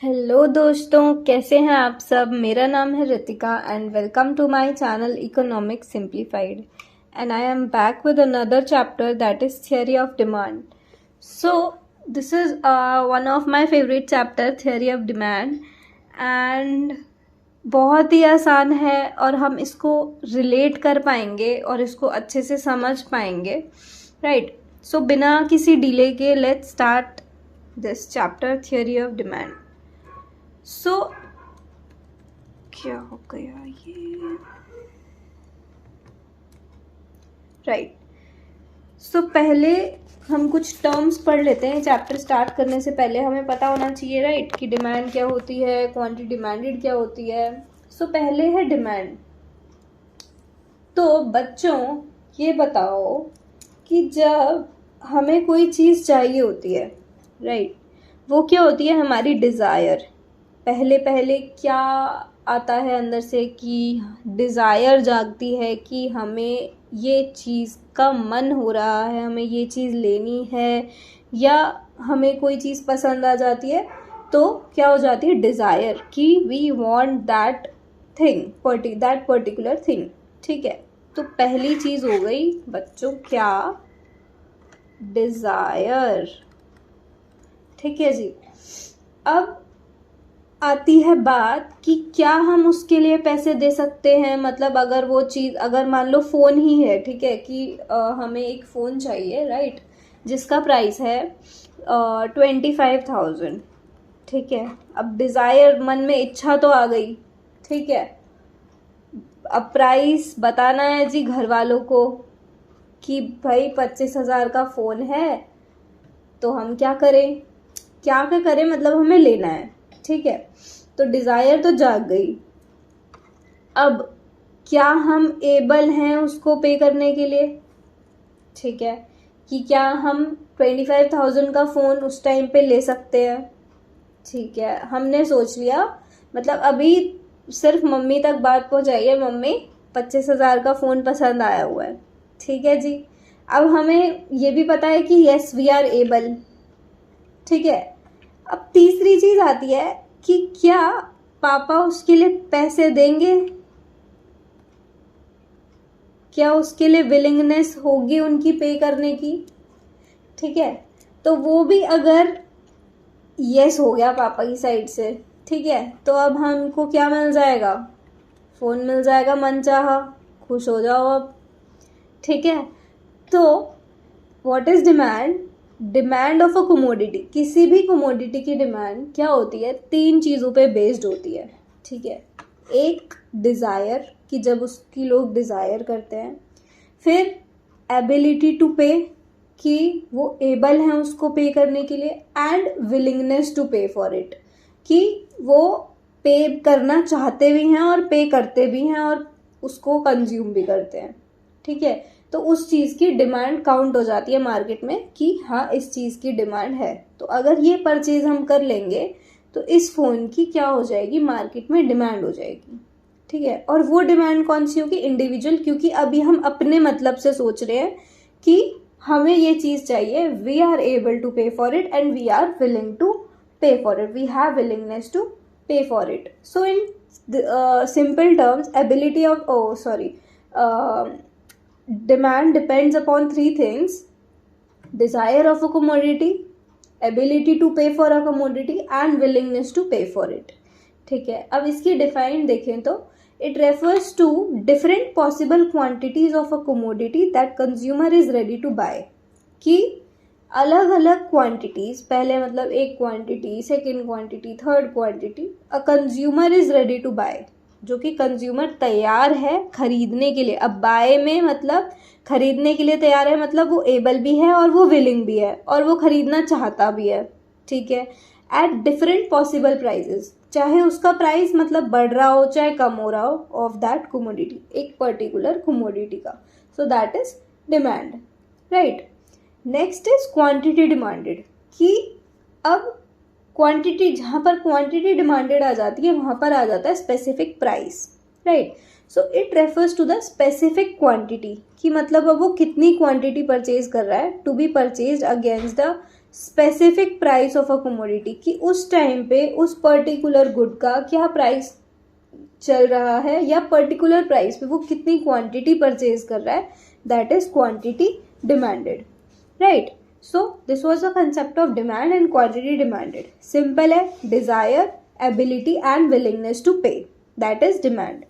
Hello दोस्तों, कैसे हैं आप सब। मेरा नाम है Ritika and welcome to my channel economics simplified and I am back with another chapter that is theory of demand. So this is one of my favourite chapter, theory of demand. And बहुत ही आसान है और हम इसको relate कर पाएंगे और इसको अच्छे से समझ पाएंगे, राइट. सो बिना किसी डिले के let's start this chapter, theory of demand. So क्या हो गया ये, राइट. सो पहले हम कुछ टर्म्स पढ़ लेते हैं. चैप्टर स्टार्ट करने से पहले हमें पता होना चाहिए, राइट, कि डिमांड क्या होती है, क्वांटिटी डिमांडेड क्या होती है. सो पहले है डिमांड. तो बच्चों ये बताओ कि जब हमें कोई चीज़ चाहिए होती है, राइट, वो क्या होती है, हमारी डिज़ायर. पहले पहले क्या आता है अंदर से कि डिज़ायर जागती है कि हमें ये चीज़ का मन हो रहा है, हमें ये चीज़ लेनी है, या हमें कोई चीज़ पसंद आ जाती है तो क्या हो जाती है, डिज़ायर, कि we want that thing, that particular thing. ठीक है, तो पहली चीज़ हो गई बच्चों क्या, डिज़ायर. ठीक है जी. अब आती है बात कि क्या हम उसके लिए पैसे दे सकते हैं. मतलब अगर वो चीज़, अगर मान लो फ़ोन ही है, ठीक है, कि हमें एक फ़ोन चाहिए, राइट, जिसका प्राइस है 25,000. ठीक है, अब डिज़ायर, मन में इच्छा तो आ गई, ठीक है. अब प्राइस बताना है जी घर वालों को कि भाई 25,000 का फ़ोन है, तो हम क्या करें, क्या करें, मतलब हमें लेना है. ठीक है, तो डिज़ायर तो जाग गई. अब क्या हम एबल हैं उसको पे करने के लिए. ठीक है, कि क्या हम 25,000 का फ़ोन उस टाइम पे ले सकते हैं. ठीक है, हमने सोच लिया, मतलब अभी सिर्फ मम्मी तक बात पहुंचाई है, मम्मी 25,000 का फ़ोन पसंद आया हुआ है. ठीक है जी. अब हमें ये भी पता है कि यस वी आर एबल. ठीक है, अब तीसरी चीज़ आती है कि क्या पापा उसके लिए पैसे देंगे, क्या उसके लिए विलिंगनेस होगी उनकी पे करने की. ठीक है, तो वो भी अगर यस हो गया पापा की साइड से, ठीक है, तो अब हमको क्या मिल जाएगा, फ़ोन मिल जाएगा मनचाहा, खुश हो जाओ अब. ठीक है, तो what is demand, demand of a commodity. किसी भी कमोडिटी की डिमांड क्या होती है, तीन चीज़ों पे बेस्ड होती है. ठीक है, एक डिज़ायर, कि जब उसकी लोग डिज़ायर करते हैं. फिर एबिलिटी टू पे, कि वो एबल हैं उसको पे करने के लिए. And willingness to pay for it, कि वो पे करना चाहते भी हैं और पे करते भी हैं और उसको कंज्यूम भी करते हैं. ठीक है, तो उस चीज़ की डिमांड काउंट हो जाती है मार्केट में कि हाँ इस चीज़ की डिमांड है. तो अगर ये परचेज हम कर लेंगे तो इस फ़ोन की क्या हो जाएगी, मार्केट में डिमांड हो जाएगी. ठीक है, और वो डिमांड कौन सी होगी, इंडिविजुअल, क्योंकि अभी हम अपने मतलब से सोच रहे हैं कि हमें ये चीज़ चाहिए, we are able to pay for it and we are willing to pay for it, we have willingness to pay for it. So in simple terms, ability of demand depends upon three things: desire of a commodity, ability to pay for a commodity and willingness to pay for it. ठीक है, अब इसकी define देखें तो it refers to different possible quantities of a commodity that consumer is ready to buy. कि अलग अलग quantities, पहले मतलब एक quantity, second quantity, third quantity, a consumer is ready to buy, जो कि कंज्यूमर तैयार है खरीदने के लिए. अब बाय में मतलब खरीदने के लिए तैयार है, मतलब वो एबल भी है और वो विलिंग भी है और वो खरीदना चाहता भी है. ठीक है, एट डिफरेंट पॉसिबल प्राइजेस, चाहे उसका प्राइस मतलब बढ़ रहा हो चाहे कम हो रहा हो, ऑफ दैट कमोडिटी, एक पर्टिकुलर कमोडिटी का. So that is demand, right. Next is quantity demanded, कि अब क्वांटिटी, जहाँ पर क्वांटिटी डिमांडेड आ जाती है वहाँ पर आ जाता है specific price, right. So it refers to the specific quantity, कि मतलब अब वो कितनी क्वांटिटी परचेज कर रहा है to be purchase against the specific price of a commodity, कि उस टाइम पे उस पर्टिकुलर गुड का क्या प्राइस चल रहा है या पर्टिकुलर प्राइस पे वो कितनी क्वांटिटी परचेज कर रहा है, that is quantity demanded, right. So this was the concept of demand and quantity demanded. Simple है, desire, ability and willingness to pay, that is demand.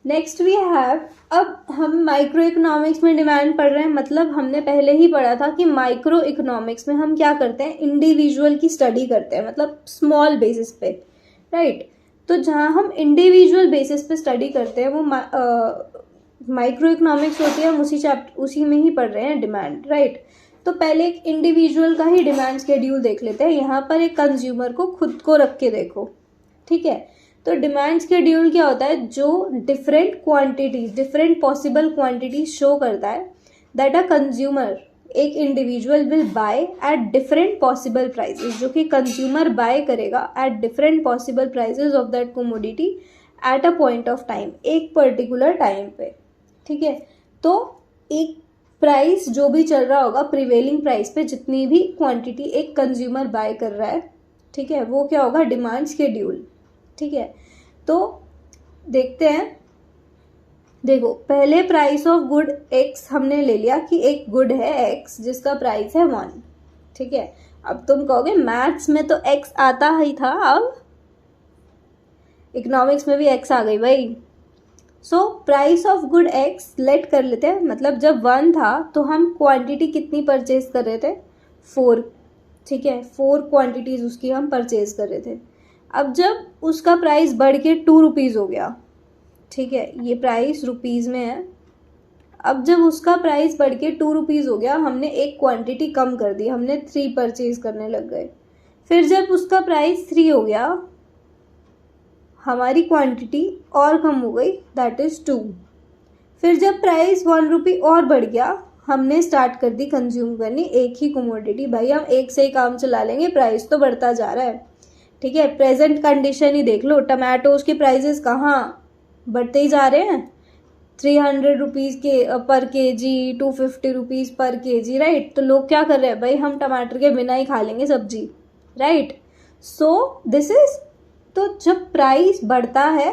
Next we have, अब हम micro economics में demand पढ़ रहे हैं, मतलब हमने पहले ही पढ़ा था कि माइक्रो इकोनॉमिक्स में हम क्या करते हैं, इंडिविजुअल की स्टडी करते हैं, मतलब स्मॉल बेसिस पे, राइट। तो जहाँ हम इंडिविजुअल बेसिस पे स्टडी करते हैं वो माइक्रो इकोनॉमिक्स होती है, हम उसी में ही पढ़ रहे हैं डिमांड, राइट। तो पहले एक इंडिविजुअल का ही डिमांड शेड्यूल देख लेते हैं। यहाँ पर एक कंज्यूमर को खुद को रख के देखो, ठीक है। तो डिमांड शेड्यूल क्या होता है, जो different quantities, different possible quantities show करता है दैट अ कंज्यूमर, एक individual will by at different possible prices, जो कि कंज्यूमर बाय करेगा at different possible prices of that commodity at a point of time, एक पर्टिकुलर टाइम पे, ठीक है। तो एक प्राइस जो भी चल रहा होगा, प्रिवेलिंग प्राइस पे जितनी भी क्वांटिटी एक कंज्यूमर बाय कर रहा है, ठीक है, वो क्या होगा, डिमांड शेड्यूल, ठीक है। तो देखते हैं, देखो पहले प्राइस ऑफ गुड एक्स हमने ले लिया कि एक गुड है एक्स जिसका प्राइस है 1, ठीक है। अब तुम कहोगे मैथ्स में तो एक्स आता ही था, अब इकोनॉमिक्स में भी एक्स आ गई भाई। So price of good X let कर लेते हैं, मतलब जब 1 था तो हम क्वांटिटी कितनी परचेज कर रहे थे, 4, ठीक है, 4 क्वांटिटीज उसकी हम परचेज कर रहे थे। अब जब उसका प्राइस बढ़ के 2 रुपीज़ हो गया, ठीक है, ये प्राइस रुपीज़ में है। अब जब उसका प्राइस बढ़ के 2 रुपीज़ हो गया, हमने एक क्वांटिटी कम कर दी, हमने 3 परचेज करने लग गए। फिर जब उसका प्राइस 3 हो गया, हमारी क्वांटिटी और कम हो गई, दैट इज़ 2। फिर जब प्राइस 1 रुपी और बढ़ गया, हमने स्टार्ट कर दी कंज्यूम करनी एक ही कमोडिटी। भाई हम एक से ही काम चला लेंगे, प्राइस तो बढ़ता जा रहा है, ठीक है। प्रेजेंट कंडीशन ही देख लो, टमाटोज के प्राइसेस कहाँ बढ़ते ही जा रहे हैं, 300 रुपीज़ के पर केजी, 250 रुपीज़ पर केजी, राइट। तो लोग क्या कर रहे हैं, भाई हम टमाटर के बिना ही खा लेंगे सब्जी, राइट। सो दिस इज, तो जब प्राइस बढ़ता है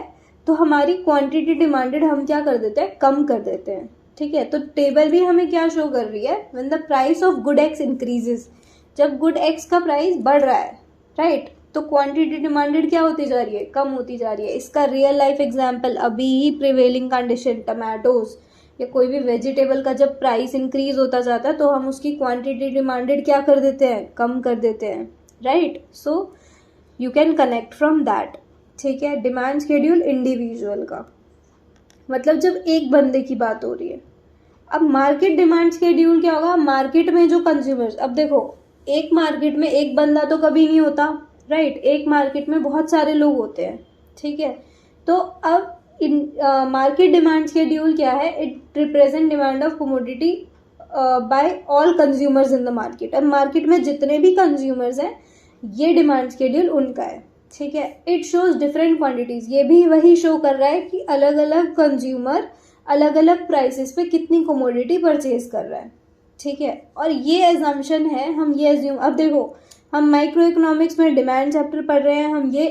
तो हमारी क्वांटिटी डिमांडेड हम क्या कर देते हैं, कम कर देते हैं, ठीक है। तो टेबल भी हमें क्या शो कर रही है, when the price of good x increases, जब गुड एक्स का प्राइस बढ़ रहा है, राइट, तो क्वांटिटी डिमांडेड क्या होती जा रही है, कम होती जा रही है। इसका रियल लाइफ एग्जांपल अभी ही प्रिवेलिंग कंडीशन, टमाटोज या कोई भी वेजिटेबल का जब प्राइस इंक्रीज होता जाता है तो हम उसकी क्वांटिटी डिमांडेड क्या कर देते हैं, कम कर देते हैं, right. So you can connect from that, ठीक है। डिमांड शेड्यूल इंडिविजुअल का मतलब जब एक बंदे की बात हो रही है। अब मार्केट डिमांड शेड्यूल क्या होगा, मार्केट में जो कंज्यूमर्स, अब देखो एक मार्केट में एक बंदा तो कभी नहीं होता, राइट, एक मार्केट में बहुत सारे लोग होते हैं, ठीक है। तो अब मार्केट डिमांड शेड्यूल क्या है, it represent demand of commodity by all consumers in the market. अब मार्केट में जितने भी कंज्यूमर्स हैं ये डिमांड शेड्यूल उनका है, ठीक है। इट शोज डिफरेंट क्वांटिटीज, ये भी वही शो कर रहा है कि अलग अलग कंज्यूमर अलग अलग प्राइसेस पे कितनी कमोडिटी परचेज कर रहा है, ठीक है। और ये एजम्पशन है, हम ये एज्यूम, अब देखो हम माइक्रो इकोनॉमिक्स में डिमांड चैप्टर पढ़ रहे हैं, हम ये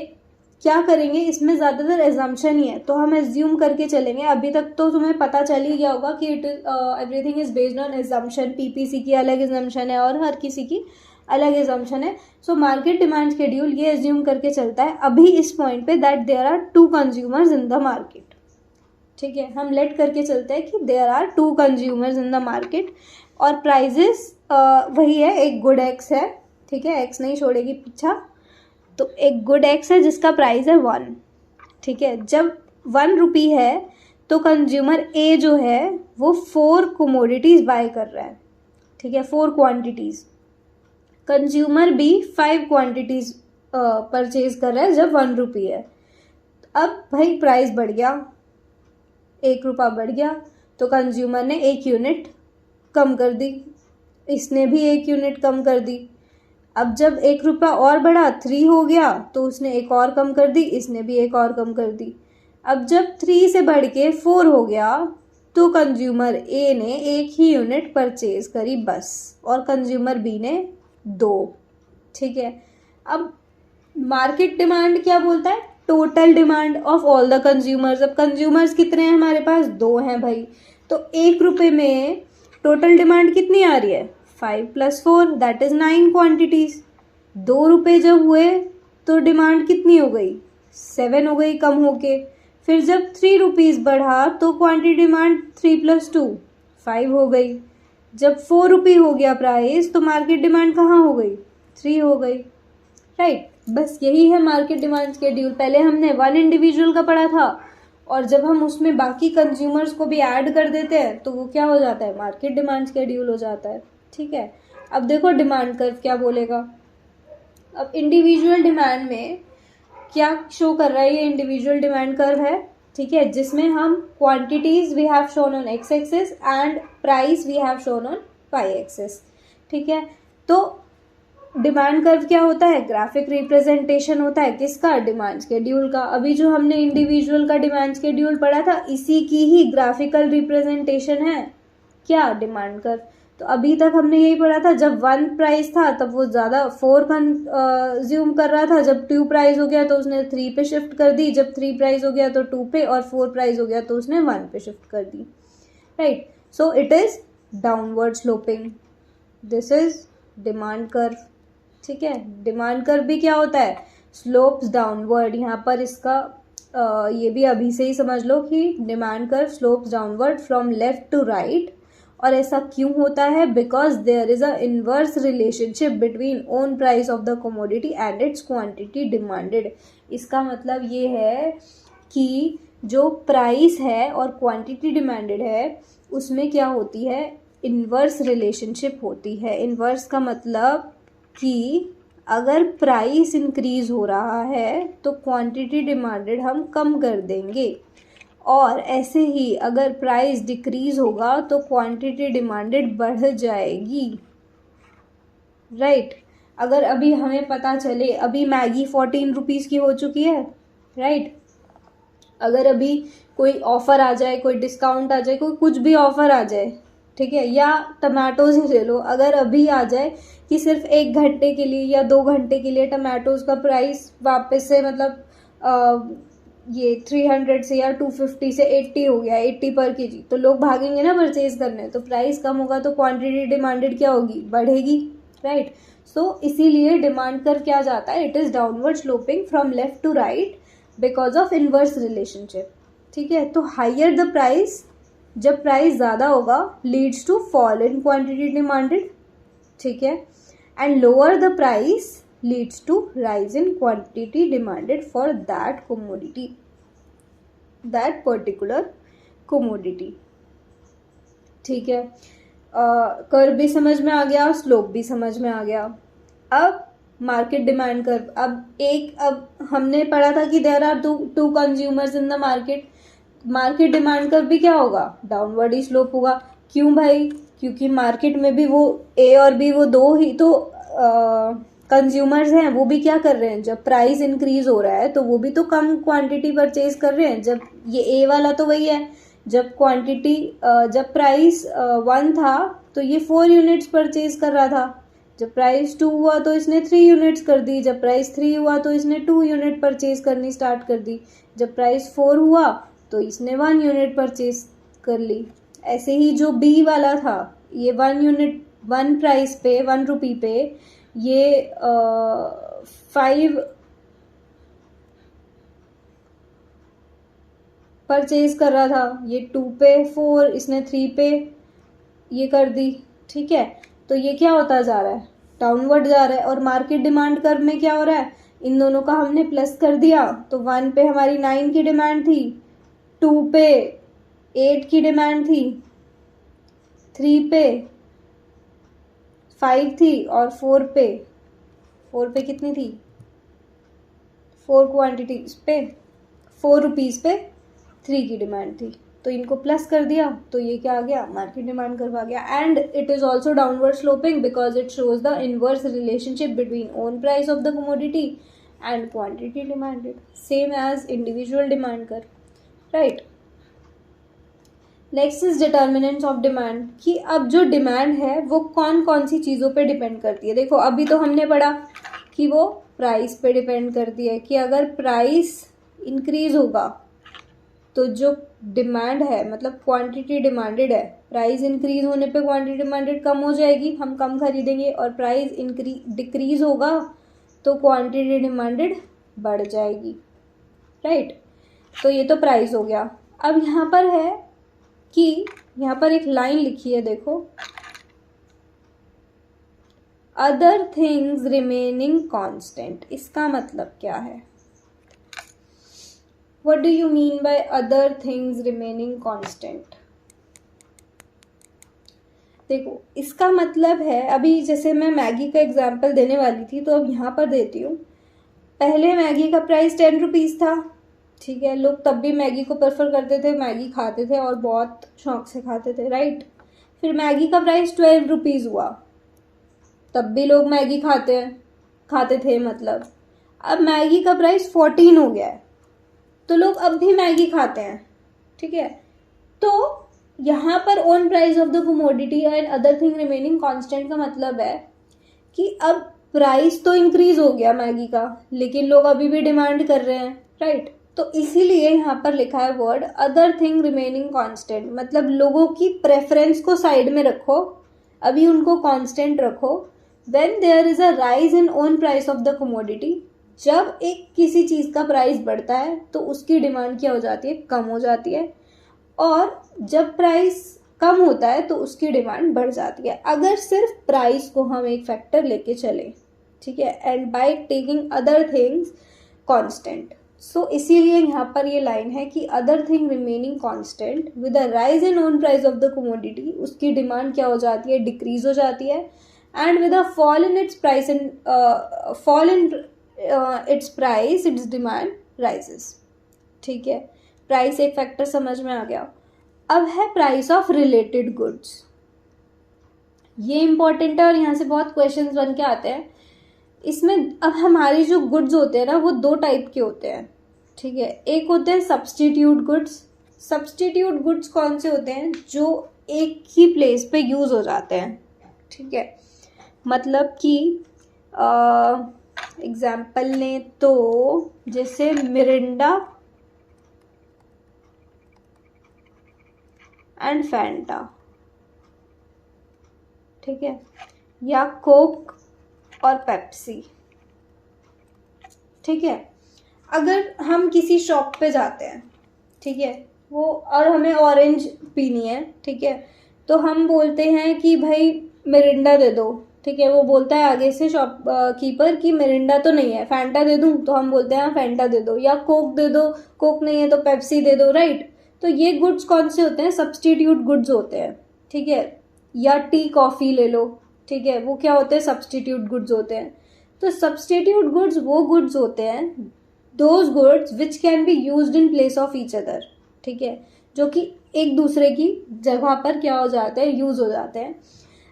क्या करेंगे, इसमें ज़्यादातर एजम्पशन ही है, तो हम एज्यूम करके चलेंगे। अभी तक तो तुम्हें पता चल ही गया होगा कि it everything is based on assumption, PPC की अलग एजम्पशन है और हर किसी की अलग एजम्पशन है। सो मार्केट डिमांड शेड्यूल ये एज्यूम करके चलता है अभी इस पॉइंट पे that there are 2 consumers in the market, ठीक है। हम लेट करके चलते हैं कि there are 2 consumers in the market और प्राइजेस वही है, एक गुड एक्स है, ठीक है, एक्स नहीं छोड़ेगी पीछा, तो एक गुड एक्स है जिसका प्राइस है 1, ठीक है। जब 1 रुपी है तो कंज्यूमर ए जो है वो 4 कमोडिटीज बाय कर रहा है, ठीक है, 4 quantities. Consumer B 5 quantities purchase कर रहा है जब 1 रुपी है। अब भाई प्राइस बढ़ गया, 1 रुपया बढ़ गया, तो कंज्यूमर ने 1 यूनिट कम कर दी, इसने भी 1 यूनिट कम कर दी। अब जब 1 रुपया और बढ़ा, 3 हो गया, तो उसने एक और कम कर दी, इसने भी एक और कम कर दी। अब जब 3 से बढ़ के 4 हो गया, तो कंज्यूमर ए ने 1 ही यूनिट परचेज करी बस, और कंज्यूमर बी ने 2। ठीक है, अब मार्केट डिमांड क्या बोलता है? Total demand of all the consumers. अब कंज्यूमर्स कितने हैं हमारे पास? 2 हैं भाई। तो 1 रुपये में टोटल डिमांड कितनी आ रही है? 5 + 4 दैट इज 9 क्वांटिटीज। 2 रुपये जब हुए तो डिमांड कितनी हो गई? 7 हो गई कम होके। फिर जब 3 रुपीज़ बढ़ा तो क्वांटिटी डिमांड 3 + 2 5 हो गई। जब 4 रुपये हो गया प्राइस तो मार्केट डिमांड कहाँ हो गई? 3 हो गई। राइट, बस यही है मार्केट डिमांड शेड्यूल। पहले हमने 1 इंडिविजुअल का पढ़ा था, और जब हम उसमें बाकी कंज्यूमर्स को भी ऐड कर देते हैं तो वो क्या हो जाता है? मार्केट डिमांड शेड्यूल हो जाता है। ठीक है, अब देखो डिमांड कर्व क्या बोलेगा। अब इंडिविजुअल डिमांड में क्या शो कर रहा है? ये इंडिविजुअल डिमांड कर्व है। ठीक है, जिसमें हम quantities we have shown on X axis and price we have shown on Y axis. ठीक है, तो डिमांड कर्व क्या होता है? ग्राफिक रिप्रेजेंटेशन होता है किसका? डिमांड शेड्यूल का। अभी जो हमने इंडिविजुअल का डिमांड शेड्यूल पढ़ा था, इसी की ही ग्राफिकल रिप्रेजेंटेशन है क्या? Demand curve. तो अभी तक हमने यही पढ़ा था, जब 1 प्राइस था तब वो ज़्यादा 4 कंज्यूम कर रहा था, जब 2 प्राइस हो गया तो उसने 3 पे शिफ्ट कर दी, जब 3 प्राइस हो गया तो 2 पे, और 4 प्राइस हो गया तो उसने 1 पे शिफ्ट कर दी। Right, so it is downward sloping. This is demand curve. ठीक है, डिमांड कर्व भी क्या होता है? Slopes downward. यहाँ पर इसका ये भी अभी से ही समझ लो कि demand curve slopes downward from left to right. और ऐसा क्यों होता है? Because there is a inverse relationship between own price of the commodity and its quantity demanded. इसका मतलब ये है कि जो प्राइस है और क्वांटिटी डिमांडेड है उसमें क्या होती है? इनवर्स रिलेशनशिप होती है। इनवर्स का मतलब कि अगर प्राइस इंक्रीज हो रहा है तो क्वांटिटी डिमांडेड हम कम कर देंगे, और ऐसे ही अगर प्राइस डिक्रीज होगा तो क्वांटिटी डिमांडेड बढ़ जाएगी। राइट, अगर अभी हमें पता चले अभी मैगी 14 रुपीज़ की हो चुकी है। राइट, अगर अभी कोई ऑफ़र आ जाए, कोई डिस्काउंट आ जाए, कोई कुछ भी ऑफ़र आ जाए, ठीक है, या टमाटोज ही ले लो, अगर अभी आ जाए कि सिर्फ 1 घंटे के लिए या 2 घंटे के लिए टमाटोज का प्राइस वापस से मतलब ये 300 से या 250 से 80 हो गया, 80 पर केजी, तो लोग भागेंगे ना परचेज करने। तो प्राइस कम होगा तो क्वांटिटी डिमांडेड क्या होगी? बढ़ेगी। राइट, सो इसीलिए डिमांड कर्व क्या जाता है? It is downward sloping from left to right because of inverse relationship. ठीक है, तो हाइयर द प्राइस, जब प्राइस ज़्यादा होगा, leads to fall in quantity demanded. ठीक है, and lower the price leads to rise in quantity demanded for that commodity, that particular commodity. ठीक है, कर्व भी समझ में आ गया, स्लोप भी समझ में आ गया। अब मार्केट डिमांड कर्व। अब हमने पढ़ा था कि there are two consumers in the market. Market demand curve भी क्या होगा? डाउनवर्ड ही स्लोप होगा। क्यों भाई? क्योंकि मार्केट में भी वो ए और बी, वो 2 ही तो कंज्यूमर्स हैं, वो भी क्या कर रहे हैं? जब प्राइस इंक्रीज हो रहा है तो वो भी तो कम क्वांटिटी परचेज कर रहे हैं। जब ये ए वाला तो वही है, जब क्वांटिटी जब प्राइस 1 था तो ये 4 यूनिट्स परचेज कर रहा था। जब प्राइस 2 हुआ तो इसने 3 यूनिट्स कर दी। जब प्राइस 3 हुआ तो इसने 2 यूनिट परचेज करनी स्टार्ट कर दी। जब प्राइस 4 हुआ तो इसने 1 यूनिट परचेज कर ली। ऐसे ही जो बी वाला था, ये 1 यूनिट 1 प्राइस पे 1 रुपी पे ये 5 परचेज कर रहा था। ये 2 पे 4, इसने 3 पे ये कर दी। ठीक है, तो ये क्या होता जा रहा है? डाउनवर्ड जा रहा है। और मार्केट डिमांड कर्व में क्या हो रहा है? इन दोनों का हमने प्लस कर दिया तो 1 पे हमारी 9 की डिमांड थी, 2 पे 8 की डिमांड थी, 3 पे 5 थी, और 4 पे कितनी थी? 4 क्वांटिटीज पे 4 रुपीज़ पे 3 की डिमांड थी। तो इनको प्लस कर दिया तो ये क्या आ गया? मार्केट डिमांड कर्व आ गया। And it is also downward sloping because it shows the inverse relationship between own price of the commodity and quantity demanded, same as individual demand curve. Right, next is determinants of demand, कि अब जो demand है वो कौन कौन सी चीज़ों पे depend करती है। देखो अभी तो हमने पढ़ा कि वो प्राइस पे डिपेंड करती है, कि अगर प्राइस इंक्रीज होगा तो जो डिमांड है, मतलब क्वांटिटी डिमांडेड है, प्राइस इंक्रीज होने पे क्वांटिटी डिमांडेड कम हो जाएगी, हम कम खरीदेंगे, और प्राइस डिक्रीज होगा तो क्वांटिटी डिमांडेड बढ़ जाएगी, राइट। तो ये तो प्राइस हो गया। अब यहाँ पर है कि यहाँ पर एक लाइन लिखी है, देखो, अदर थिंग्स रिमेनिंग कांस्टेंट। इसका मतलब क्या है? What do you mean by other things remaining constant? देखो इसका मतलब है, अभी जैसे मैं मैगी का एग्जाम्पल देने वाली थी तो अब यहाँ पर देती हूँ। पहले मैगी का प्राइस 10 रुपीज़ था, ठीक है, लोग तब भी मैगी को प्रेफर करते थे, मैगी खाते थे और बहुत शौक से खाते थे, राइट। फिर मैगी का प्राइस 12 रुपीज़ हुआ, तब भी लोग मैगी खाते थे मतलब। अब मैगी का प्राइस 14 हो गया है, तो लोग अब भी मैगी खाते हैं, ठीक है। तो यहाँ पर own price of the commodity and other thing remaining constant का मतलब है कि अब प्राइस तो इंक्रीज हो गया मैगी का, लेकिन लोग अभी भी डिमांड कर रहे हैं, राइट। तो इसीलिए यहाँ पर लिखा है word other thing remaining constant, मतलब लोगों की प्रेफरेंस को साइड में रखो, अभी उनको कांस्टेंट रखो। When there is a rise in own price of the commodity, जब एक किसी चीज़ का प्राइस बढ़ता है तो उसकी डिमांड क्या हो जाती है? कम हो जाती है, और जब प्राइस कम होता है तो उसकी डिमांड बढ़ जाती है, अगर सिर्फ प्राइस को हम एक फैक्टर लेके चले, ठीक है, and by taking other things constant. So इसीलिए यहाँ पर ये लाइन है कि other thing remaining constant with a rise in own price of the commodity, उसकी डिमांड क्या हो जाती है? डिक्रीज हो जाती है, and with a fall in its price in its price its demand rises, ठीक है। प्राइस एक फैक्टर समझ में आ गया। अब है प्राइस ऑफ रिलेटेड गुड्स, ये इंपॉर्टेंट है और यहाँ से बहुत क्वेश्चंस बन के आते हैं इसमें। अब हमारे जो गुड्स होते हैं ना वो दो टाइप के होते हैं, ठीक है। एक होते हैं सब्सटीट्यूट गुड्स। सब्सटीट्यूट गुड्स कौन से होते हैं? जो एक ही प्लेस पे यूज हो जाते हैं, ठीक है। मतलब कि एग्जाम्पल लें तो जैसे मिरिंडा एंड फैंटा, ठीक है, या कोक और पेप्सी, ठीक है। अगर हम किसी शॉप पे जाते हैं, ठीक है, वो और हमें ऑरेंज पीनी है, ठीक है, तो हम बोलते हैं कि भाई मिरिंडा दे दो, ठीक है। वो बोलता है आगे से शॉप कीपर कि मिरिंडा तो नहीं है, फैंटा दे दूं, तो हम बोलते हैं फैंटा दे दो, या कोक दे दो, कोक नहीं है तो पेप्सी दे दो, राइट। तो ये गुड्स कौन से होते हैं? सब्सटीट्यूट गुड्स होते हैं, ठीक है। या टी कॉफ़ी ले लो, ठीक है, वो क्या होते हैं? सब्सटीट्यूट गुड्स होते हैं। तो सब्सटीट्यूट गुड्स वो गुड्स होते हैं, those goods which can be used in place of each other, ठीक है, जो कि एक दूसरे की जगह पर क्या हो जाते हैं? यूज हो जाते हैं।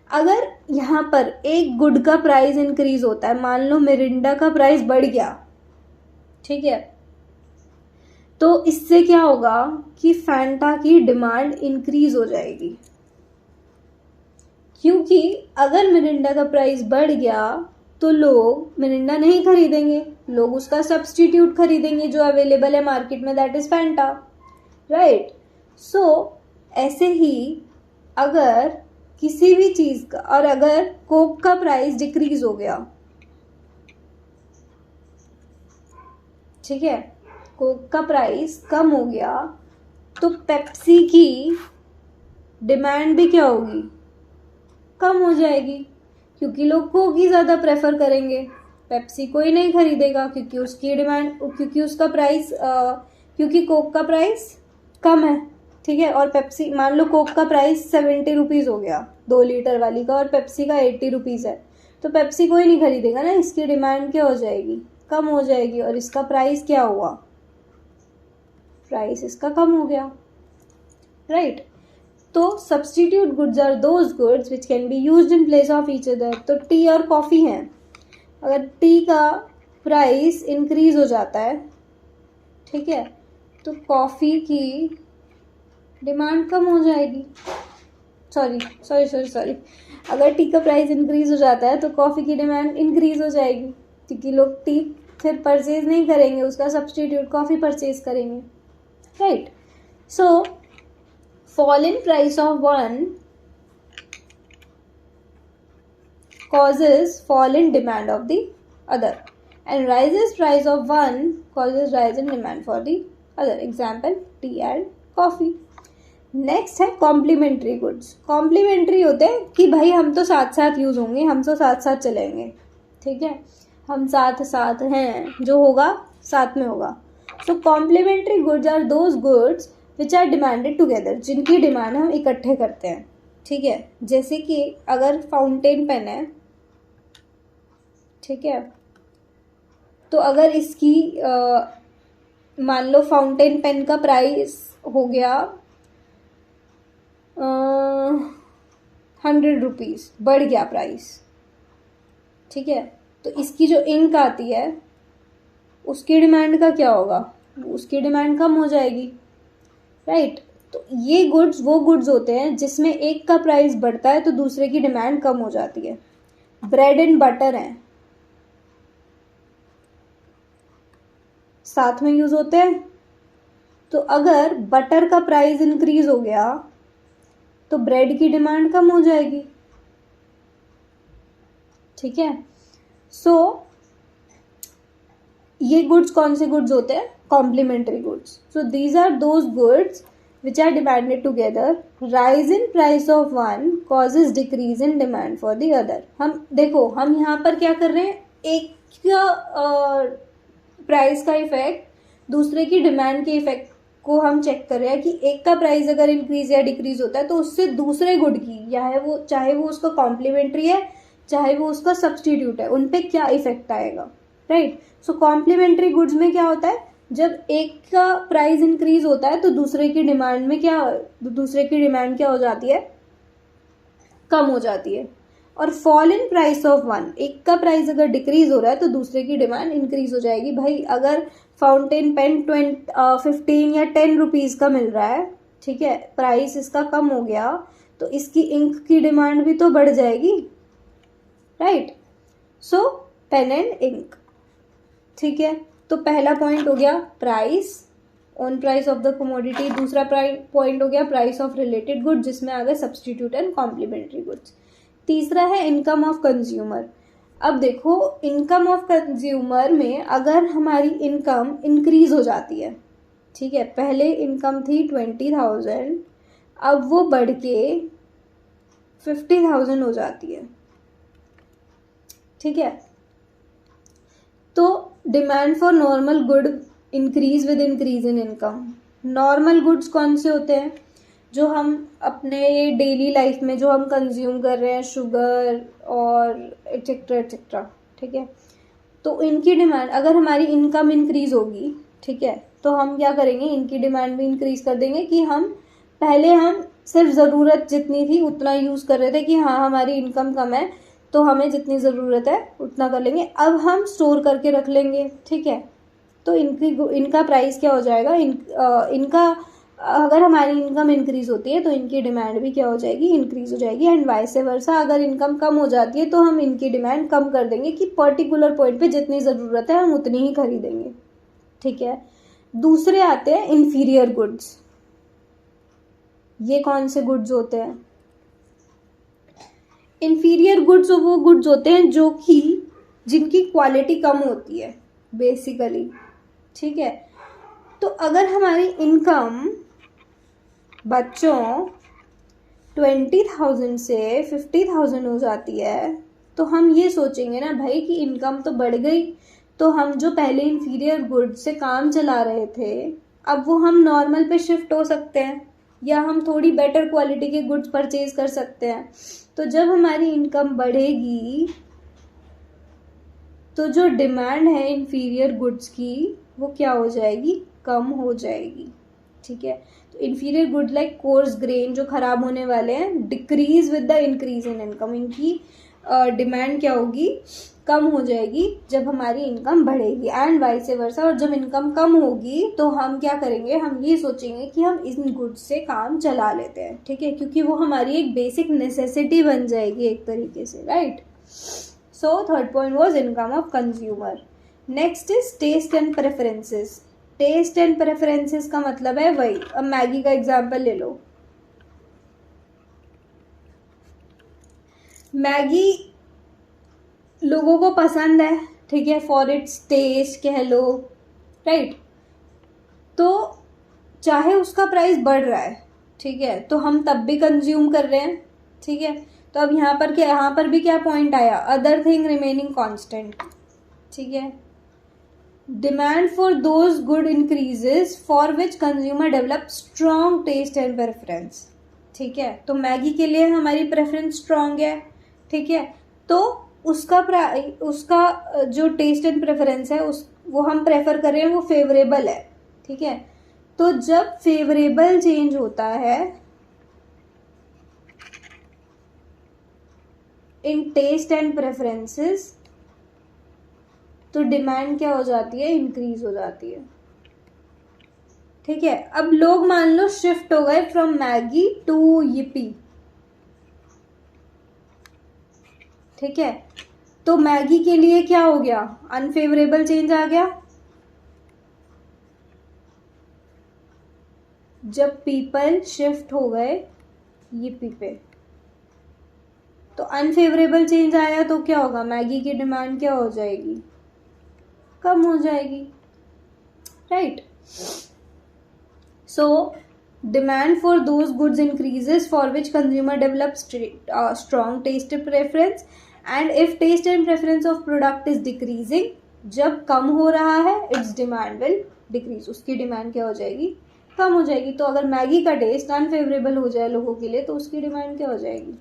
अगर यहाँ पर एक गुड का प्राइस इंक्रीज होता है, मान लो मिरिंडा का प्राइस बढ़ गया, ठीक है, तो इससे क्या होगा कि फैंटा की डिमांड इंक्रीज हो जाएगी, क्योंकि अगर मिरिंडा का प्राइस बढ़ गया तो लोग मिरिंडा नहीं खरीदेंगे, लोग उसका सब्सटीट्यूट खरीदेंगे जो अवेलेबल है मार्केट में, दैट इज फैंटा, राइट। सो ऐसे ही अगर किसी भी चीज का, और अगर कोक का प्राइस डिक्रीज हो गया, ठीक है, कोक का प्राइस कम हो गया, तो पेप्सी की डिमांड भी क्या होगी? कम हो जाएगी, क्योंकि लोग कोक ही ज़्यादा प्रेफर करेंगे, पेप्सी कोई नहीं खरीदेगा क्योंकि उसकी डिमांड, क्योंकि उसका प्राइस क्योंकि कोक का प्राइस कम है, ठीक है। और पेप्सी, मान लो कोक का प्राइस 70 रुपीज़ हो गया 2 लीटर वाली का, और पेप्सी का 80 रुपीज़ है, तो पेप्सी कोई नहीं खरीदेगा ना, इसकी डिमांड क्या हो जाएगी? कम हो जाएगी, और इसका प्राइस क्या हुआ? प्राइस इसका कम हो गया, राइट। तो substitute goods are those goods which can be used in place of each other. तो टी और कॉफ़ी हैं, अगर टी का प्राइस इंक्रीज हो जाता है, ठीक है, तो कॉफ़ी की डिमांड कम हो जाएगी। सॉरी, अगर टी का प्राइस इंक्रीज हो जाता है तो कॉफ़ी की डिमांड इंक्रीज हो जाएगी, क्योंकि लोग टी फिर परचेज नहीं करेंगे, उसका सब्सटीट्यूट कॉफ़ी परचेज करेंगे, right. So fall in price of one causes fall in demand of the other, and rises price of one causes rise in demand for the other. Example, tea and coffee. Next है complementary goods. Complementary होते हैं कि भाई हम तो साथ साथ use होंगे, हम तो साथ साथ चलेंगे, ठीक है, हम साथ साथ हैं, जो होगा साथ में होगा। So complementary goods are those goods which are demanded together, जिनकी डिमांड हम इकट्ठे करते हैं, ठीक है। जैसे कि अगर फाउंटेन पेन है, ठीक है, तो अगर इसकी मान लो फाउंटेन पेन का प्राइस हो गया 100 रुपीज़, बढ़ गया प्राइस, ठीक है, तो इसकी जो इंक आती है उसकी डिमांड का क्या होगा, उसकी डिमांड कम हो जाएगी, राइट। तो ये गुड्स वो गुड्स होते हैं जिसमें एक का प्राइस बढ़ता है तो दूसरे की डिमांड कम हो जाती है। ब्रेड एंड बटर हैं, साथ में यूज होते हैं, तो अगर बटर का प्राइस इंक्रीज हो गया तो ब्रेड की डिमांड कम हो जाएगी, ठीक है। सो ये गुड्स कौन से गुड्स होते हैं, complementary goods. So these are those goods which are demanded together. Rise in price of one causes decrease in demand for the other. हम देखो, हम यहाँ पर क्या कर रहे हैं, एक का प्राइस का इफेक्ट दूसरे की डिमांड के इफेक्ट को हम चेक कर रहे हैं कि एक का प्राइस अगर इंक्रीज या डिक्रीज होता है तो उससे दूसरे गुड की, या है वो, चाहे वो उसका कॉम्प्लीमेंट्री है चाहे वो उसका सब्सटीट्यूट है, उन पे क्या इफेक्ट आएगा, राइट। सो कॉम्प्लीमेंट्री गुड्स में क्या होता है, जब एक का प्राइस इंक्रीज होता है तो दूसरे की डिमांड क्या हो जाती है, कम हो जाती है। और fall in price of one, एक का प्राइस अगर डिक्रीज हो रहा है तो दूसरे की डिमांड इंक्रीज हो जाएगी। भाई अगर फाउंटेन पेन 15 या 10 रुपीज़ का मिल रहा है, ठीक है, प्राइस इसका कम हो गया तो इसकी इंक की डिमांड भी तो बढ़ जाएगी, right. So pen and ink, ठीक है। तो पहला पॉइंट हो गया price, on price of the commodity. दूसरा पॉइंट हो गया प्राइस ऑफ रिलेटेड गुड, जिसमें आ गए सब्सटीट्यूट एंड कॉम्प्लीमेंट्री गुड्स। तीसरा है इनकम ऑफ कंज्यूमर। अब देखो, इनकम ऑफ कंज्यूमर में अगर हमारी इनकम इंक्रीज हो जाती है, ठीक है, पहले इनकम थी 20,000, अब वो बढ़ के 50,000 हो जाती है, ठीक है, तो demand for normal good increase with increase in income. Normal goods कौन से होते हैं, जो हम अपने डेली लाइफ में जो हम कंज्यूम कर रहे हैं, शुगर और एटसेट्रा एटसेट्रा, ठीक है। तो इनकी डिमांड, अगर हमारी इनकम इंक्रीज होगी, ठीक है, तो हम क्या करेंगे, इनकी डिमांड भी इंक्रीज कर देंगे कि हम सिर्फ ज़रूरत जितनी थी उतना यूज़ कर रहे थे कि हाँ हमारी इनकम कम है तो हमें जितनी ज़रूरत है उतना कर लेंगे, अब हम स्टोर करके रख लेंगे, ठीक है। तो इनका प्राइस क्या हो जाएगा, इनका अगर हमारी इनकम इंक्रीज होती है तो इनकी डिमांड भी क्या हो जाएगी, इंक्रीज हो जाएगी। एंड वाइस वर्सा, अगर इनकम कम हो जाती है तो हम इनकी डिमांड कम कर देंगे कि पर्टिकुलर पॉइंट पे जितनी ज़रूरत है हम उतनी ही खरीदेंगे, ठीक है। दूसरे आते हैं इन्फीरियर गुड्स। ये कौन से गुड्स होते हैं, इन्फीरियर गुड्स वो गुड्स होते हैं जो कि जिनकी क्वालिटी कम होती है बेसिकली, ठीक है। तो अगर हमारी इनकम बच्चों 20,000 से 50,000 हो जाती है तो हम ये सोचेंगे ना भाई कि इनकम तो बढ़ गई, तो हम जो पहले इन्फीरियर गुड्स से काम चला रहे थे अब वो हम नॉर्मल पे शिफ्ट हो सकते हैं, या हम थोड़ी बेटर क्वालिटी के गुड्स परचेज कर सकते हैं। तो जब हमारी इनकम बढ़ेगी तो जो डिमांड है इन्फीरियर गुड्स की वो क्या हो जाएगी, कम हो जाएगी, ठीक है। तो inferior good like coarse grain जो खराब होने वाले हैं, decrease with the increase in income, इनकी डिमांड क्या होगी, कम हो जाएगी जब हमारी इनकम बढ़ेगी, एंड वाइस वर्सा। और जब इनकम कम होगी तो हम क्या करेंगे, हम ये सोचेंगे कि हम इन गुड्स से काम चला लेते हैं, ठीक है, क्योंकि वो हमारी एक बेसिक नेसेसिटी बन जाएगी एक तरीके से, right. So third point was income of consumer. Next is taste and preferences. Taste and preferences का मतलब है वही, अब मैगी का एग्जांपल ले लो। मैगी लोगों को पसंद है, ठीक है, फॉर इट्स टेस्ट कह लो, राइट। तो चाहे उसका प्राइस बढ़ रहा है, ठीक है, तो हम तब भी कंज्यूम कर रहे हैं, ठीक है। तो अब यहाँ पर भी क्या पॉइंट आया, अदर थिंग रिमेनिंग कांस्टेंट, ठीक है। Demand for those good increases for which consumer develop strong taste and preference, ठीक है। तो मैगी के लिए हमारी प्रेफरेंस स्ट्रॉन्ग है, ठीक है, तो उसका जो टेस्ट एंड प्रेफरेंस है वो हम प्रेफर कर रहे हैं, वो फेवरेबल है, ठीक है। तो जब फेवरेबल चेंज होता है इन टेस्ट एंड प्रेफरेंसेस, तो डिमांड क्या हो जाती है, इंक्रीज हो जाती है, ठीक है। अब लोग मान लो शिफ्ट हो गए फ्रॉम मैगी टू yippee, ठीक है, तो मैगी के लिए क्या हो गया, अनफेवरेबल चेंज आ गया। जब पीपल शिफ्ट हो गए yippee पे, तो अनफेवरेबल चेंज आया, तो क्या होगा, मैगी की डिमांड क्या हो जाएगी, कम हो जाएगी, right. So demand for those goods increases for which consumer develop strong taste preference, and if taste and preference of product is decreasing, जब कम हो रहा है इट्स डिमांड विल डिक्रीज, उसकी डिमांड क्या हो जाएगी, कम हो जाएगी। तो अगर मैगी का टेस्ट अनफेवरेबल हो जाए लोगों के लिए, तो उसकी डिमांड क्या हो जाएगी,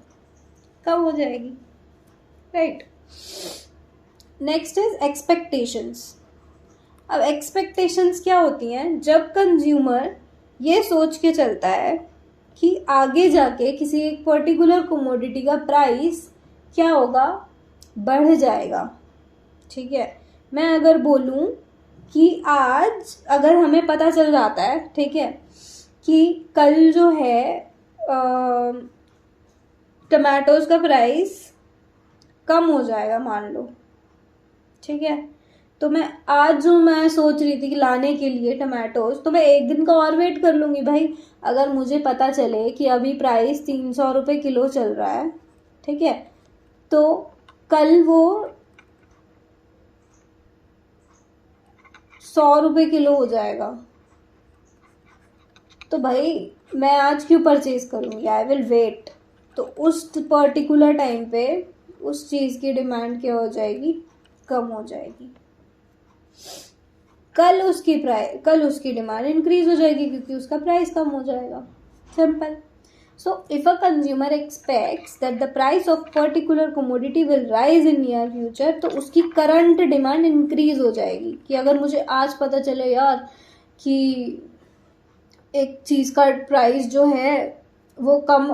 कम हो जाएगी, राइट। Next is expectations. अब एक्सपेक्टेशंस क्या होती हैं, जब कंज्यूमर ये सोच के चलता है कि आगे जाके किसी एक पर्टिकुलर कमोडिटी का प्राइस क्या होगा, बढ़ जाएगा, ठीक है। मैं अगर बोलूं कि आज अगर हमें पता चल जाता है, ठीक है, कि कल जो है टमाटोज का प्राइस कम हो जाएगा मान लो, ठीक है, तो मैं आज जो मैं सोच रही थी कि लाने के लिए टमाटोज, तो मैं एक दिन का और वेट कर लूँगी भाई। अगर मुझे पता चले कि अभी प्राइस 300 रुपये किलो चल रहा है, ठीक है, तो कल वो 100 रुपये किलो हो जाएगा, तो भाई मैं आज क्यों परचेज करूँगी, आई विल वेट। तो उस पर्टिकुलर टाइम पे उस चीज़ की डिमांड क्या हो जाएगी, कम हो जाएगी। कल उसकी डिमांड इंक्रीज हो जाएगी क्योंकि उसका प्राइस कम हो जाएगा, simple. So if a consumer aspects that the price of particular commodity will rise in near future, तो उसकी करंट डिमांड इंक्रीज हो जाएगी। कि अगर मुझे आज पता चले यार कि एक चीज़ का प्राइस जो है वो कम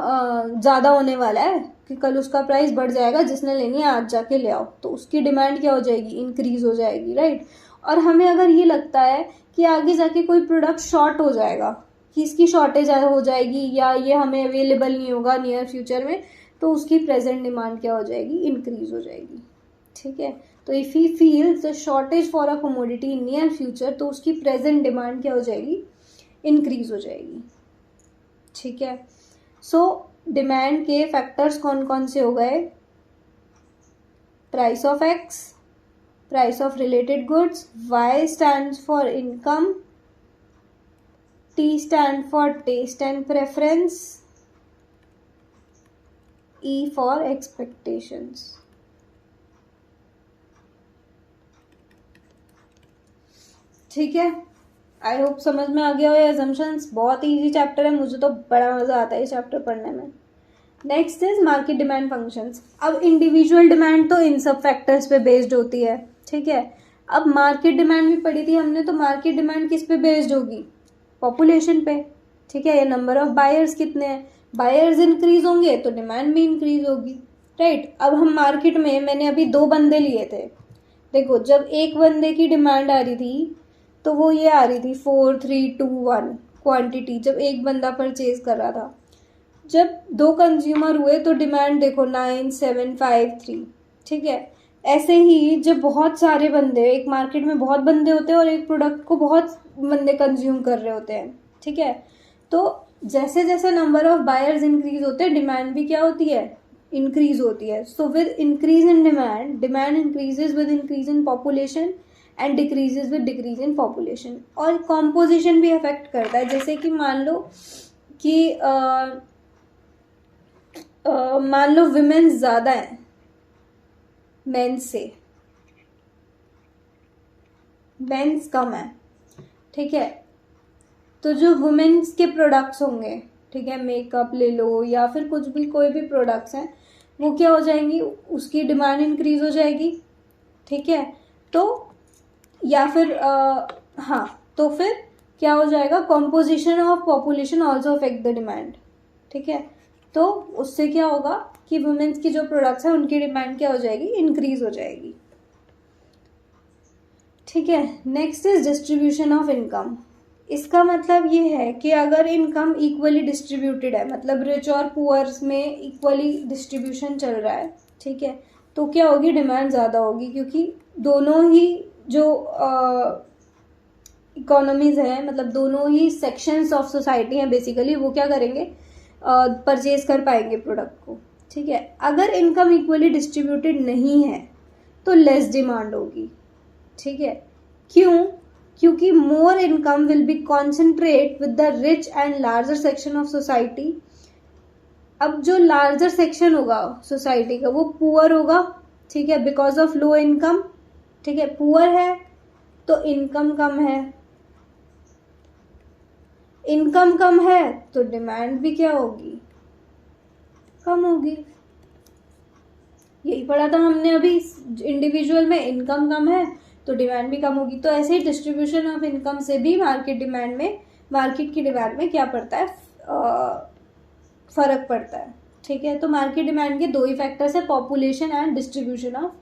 ज़्यादा होने वाला है, कि कल उसका प्राइस बढ़ जाएगा, जिसने लेनी है आज जाके ले आओ, तो उसकी डिमांड क्या हो जाएगी, इंक्रीज हो जाएगी, राइट। और हमें अगर ये लगता है कि आगे जाके कोई प्रोडक्ट शॉर्ट हो जाएगा, कि इसकी शॉर्टेज हो जाएगी या ये हमें अवेलेबल नहीं होगा नियर फ्यूचर में, तो उसकी प्रेजेंट डिमांड क्या हो जाएगी, इंक्रीज हो जाएगी, ठीक है। तो if he feels the shortage for a commodity in near future, तो उसकी प्रेजेंट डिमांड क्या हो जाएगी, इंक्रीज हो जाएगी, ठीक है। सो डिमांड के फैक्टर्स कौन कौन से हो गए, price of X, price of related goods, Y stands for income, T stand for taste and preference, E for expectations. ठीक है, आई होप समझ में आ गया हो। ये असम्पशंस बहुत इजी चैप्टर है, मुझे तो बड़ा मज़ा आता है ये चैप्टर पढ़ने में। Next is market demand functions. अब इंडिविजुअल डिमांड तो इन सब फैक्टर्स पे बेस्ड होती है, ठीक है। अब मार्केट डिमांड भी पढ़ी थी हमने, तो मार्केट डिमांड किस पे बेस्ड होगी, पॉपुलेशन पे, ठीक है। ये नंबर ऑफ बायर्स कितने हैं, बायर्स इंक्रीज होंगे तो डिमांड भी इंक्रीज होगी, राइट। अब हम मार्केट में, मैंने अभी 2 बंदे लिए थे, देखो जब एक बंदे की डिमांड आ रही थी तो वो ये आ रही थी 4 3 2 1 क्वांटिटी, जब एक बंदा परचेज कर रहा था। जब 2 कंज्यूमर हुए तो डिमांड देखो 9 7 5 3, ठीक है। ऐसे ही जब बहुत सारे बंदे, एक मार्केट में बहुत बंदे होते हैं और एक प्रोडक्ट को बहुत बंदे कंज्यूम कर रहे होते हैं, ठीक है। तो जैसे जैसे नंबर ऑफ बायर्स इंक्रीज होते हैं, डिमांड भी क्या होती है, इंक्रीज होती है। So with increase in demand, demand increases with increase in population and decreases with decrease in population. और कॉम्पोजिशन भी अफेक्ट करता है, जैसे कि मान लो विमेन ज़्यादा है मेंस से, मेंस कम है, ठीक है। तो जो वुमेन्स के प्रोडक्ट्स होंगे, ठीक है, मेकअप ले लो या फिर कुछ भी, कोई भी प्रोडक्ट्स हैं, वो क्या हो जाएंगी, उसकी डिमांड इंक्रीज हो जाएगी, ठीक है। तो या फिर हाँ, तो फिर क्या हो जाएगा, composition of population also affect the demand, ठीक है। तो उससे क्या होगा कि वुमेन्स की जो प्रोडक्ट्स हैं उनकी डिमांड क्या हो जाएगी, इंक्रीज हो जाएगी, ठीक है। Next is distribution of income. इसका मतलब ये है कि अगर इनकम इक्वली डिस्ट्रीब्यूटेड है, मतलब रिच और पुअर्स में इक्वली डिस्ट्रीब्यूशन चल रहा है, ठीक है, तो क्या होगी, डिमांड ज़्यादा होगी, क्योंकि दोनों ही जो इकोनॉमीज हैं, मतलब दोनों ही सेक्शंस ऑफ सोसाइटी हैं बेसिकली, वो क्या करेंगे, परचेज कर पाएंगे प्रोडक्ट को, ठीक है। अगर इनकम इक्वली डिस्ट्रीब्यूटेड नहीं है तो लेस डिमांड होगी, ठीक है। क्यों, क्योंकि more income will be concentrate with the rich and larger section of society. अब जो लार्जर सेक्शन होगा सोसाइटी का वो पुअर होगा, ठीक है, बिकॉज ऑफ लो इनकम, ठीक है। पुअर है तो इनकम कम है, इनकम कम है तो डिमांड भी क्या होगी, कम होगी। यही पढ़ा था हमने अभी इंडिविजुअल में, इनकम कम है तो डिमांड भी कम होगी। तो ऐसे ही डिस्ट्रीब्यूशन ऑफ इनकम से भी मार्केट की डिमांड में क्या पड़ता है, फर्क पड़ता है, ठीक है। तो मार्केट डिमांड के 2 ही फैक्टर्स है, population and distribution of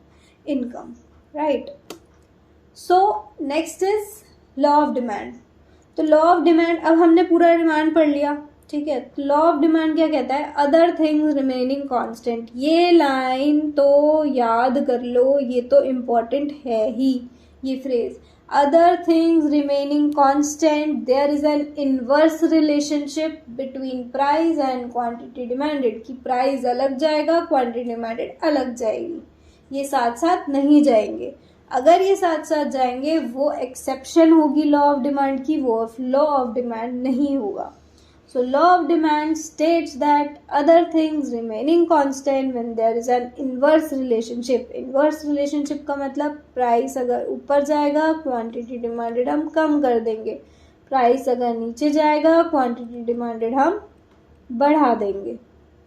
income, right. So next is law of demand. तो लॉ ऑफ डिमांड, अब हमने पूरा डिमांड पढ़ लिया, ठीक है। तो लॉ ऑफ डिमांड क्या कहता है, अदर थिंग्स रिमेनिंग कांस्टेंट। ये लाइन तो याद कर लो, ये तो इम्पॉर्टेंट है ही, ये phrase, other things remaining constant there is an inverse relationship between price and quantity demanded. कि प्राइस अलग जाएगा, क्वांटिटी डिमांडेड अलग जाएगी, ये साथ साथ नहीं जाएंगे। अगर ये साथ साथ जाएंगे वो एक्सेप्शन होगी लॉ ऑफ डिमांड की, वो लॉ ऑफ डिमांड नहीं होगा। So law of demand states that other things remaining constant when there is an inverse relationship. Inverse relationship का मतलब प्राइस अगर ऊपर जाएगा क्वांटिटी डिमांडेड हम कम कर देंगे, प्राइस अगर नीचे जाएगा क्वांटिटी डिमांडेड हम बढ़ा देंगे,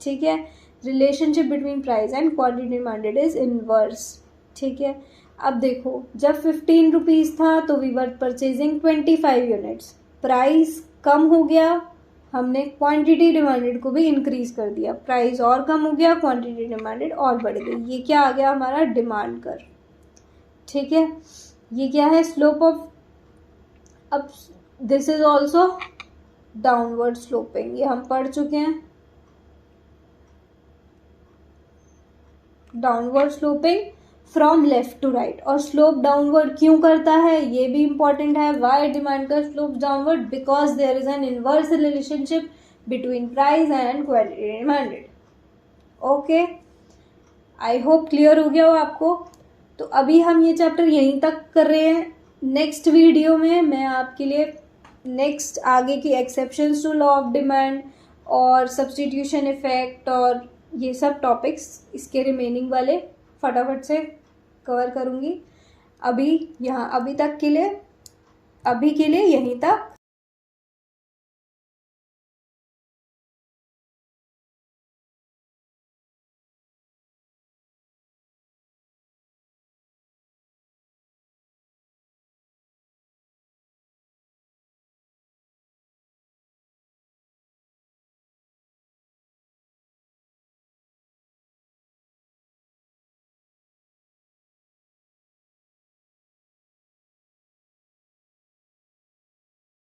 ठीक है। Relationship between price and quantity demanded is inverse, ठीक है। अब देखो, जब 15 रुपीज़ था तो we were purchasing 25 units, price कम हो गया, हमने क्वांटिटी डिमांडेड को भी इंक्रीज कर दिया, प्राइस और कम हो गया, क्वांटिटी डिमांडेड और बढ़ गई। ये क्या आ गया हमारा, डिमांड कर्व, ठीक है। ये क्या है, स्लोप ऑफ, अब this is also downward sloping, ये हम पढ़ चुके हैं, downward sloping from left to right. और स्लोप डाउनवर्ड क्यों करता है, ये भी इंपॉर्टेंट है। वाई डिमांड का slope downward, because there is an inverse relationship between price and quantity demanded. Okay, I hope clear हो गया हो आपको। तो अभी हम ये चैप्टर यहीं तक कर रहे हैं। नेक्स्ट वीडियो में मैं आपके लिए नेक्स्ट आगे की exceptions to law of demand और सब्स्टिट्यूशन इफेक्ट और ये सब टॉपिक्स, इसके रिमेनिंग वाले फटाफट से कवर करूँगी। अभी के लिए यहीं तक।